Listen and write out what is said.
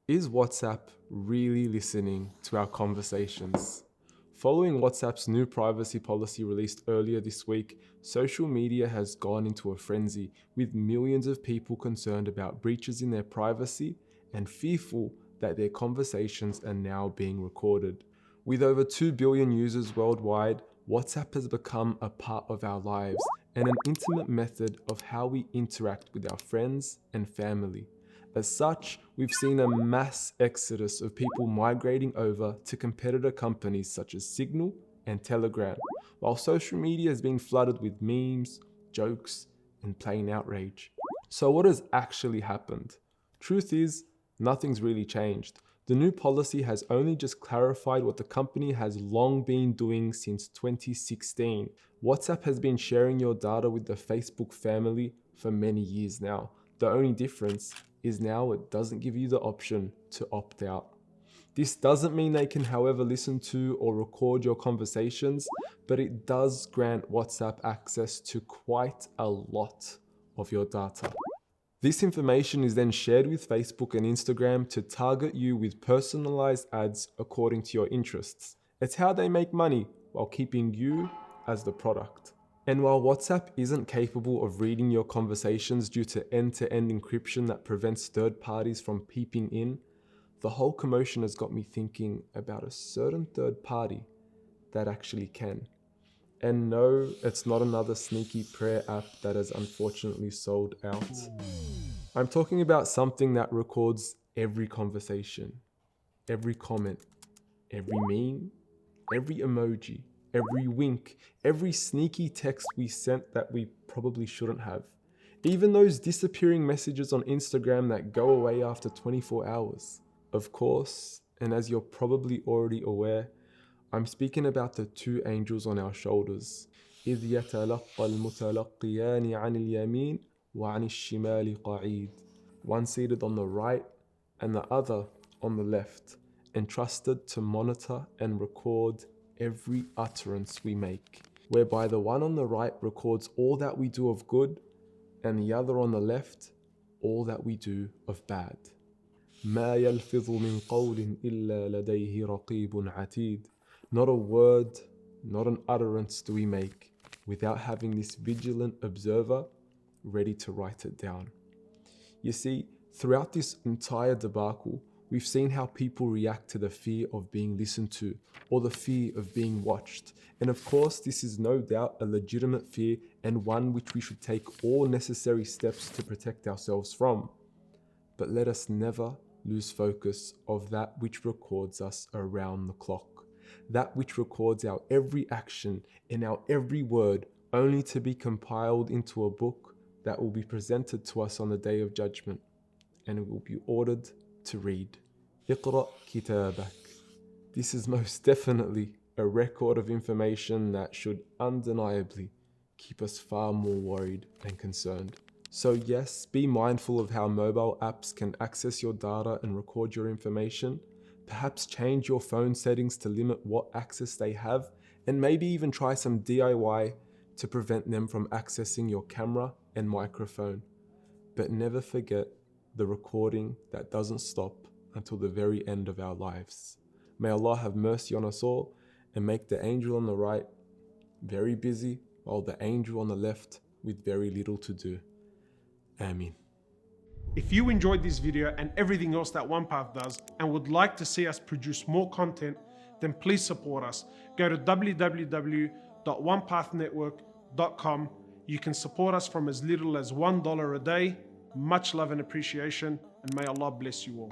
Is WhatsApp really listening to our conversations? Following WhatsApp's new privacy policy released earlier this week, social media has gone into a frenzy, with millions of people concerned about breaches in their privacy and fearful that their conversations are now being recorded. With over 2 billion users worldwide, WhatsApp has become a part of our lives and an intimate method of how we interact with our friends and family. As such, we've seen a mass exodus of people migrating over to competitor companies such as Signal and Telegram, while social media has been flooded with memes, jokes, and plain outrage. So what has actually happened? Truth is, nothing's really changed. The new policy has only just clarified what the company has long been doing since 2016. WhatsApp has been sharing your data with the Facebook family for many years now. The only difference is now it doesn't give you the option to opt out. This doesn't mean they can, however, listen to or record your conversations, but it does grant WhatsApp access to quite a lot of your data. This information is then shared with Facebook and Instagram to target you with personalized ads according to your interests. It's how they make money while keeping you as the product. And while WhatsApp isn't capable of reading your conversations due to end-to-end encryption that prevents third parties from peeping in, the whole commotion has got me thinking about a certain third party that actually can. And no, it's not another sneaky prayer app that has unfortunately sold out. I'm talking about something that records every conversation, every comment, every meme, every emoji, every wink, every sneaky text we sent that we probably shouldn't have. Even those disappearing messages on Instagram that go away after 24 hours. Of course, and as you're probably already aware, I'm speaking about the two angels on our shoulders. إذ يتلقى المتلقيان عن اليمين وعن الشمال قعيد. One seated on the right and the other on the left, entrusted to monitor and record every utterance we make, whereby the one on the right records all that we do of good and the other on the left all that we do of bad. ما يلفظ من قول إلا لديه رقيب عتيد. Not a word, not an utterance do we make without having this vigilant observer ready to write it down. You see, throughout this entire debacle, we've seen how people react to the fear of being listened to or the fear of being watched. And of course, this is no doubt a legitimate fear and one which we should take all necessary steps to protect ourselves from. But let us never lose focus of that which records us around the clock. That which records our every action and our every word, only to be compiled into a book that will be presented to us on the day of judgment, and it will be ordered to read. اقرأ كتابك. This is most definitely a record of information that should undeniably keep us far more worried and concerned. So yes, be mindful of how mobile apps can access your data and record your information. Perhaps change your phone settings to limit what access they have, and maybe even try some DIY to prevent them from accessing your camera and microphone. But never forget the recording that doesn't stop until the very end of our lives. May Allah have mercy on us all and make the angel on the right very busy while the angel on the left with very little to do. Ameen. If you enjoyed this video and everything else that OnePath does and would like to see us produce more content, then please support us. Go to www.onepathnetwork.com. You can support us from as little as $1 a day. Much love and appreciation, and may Allah bless you all.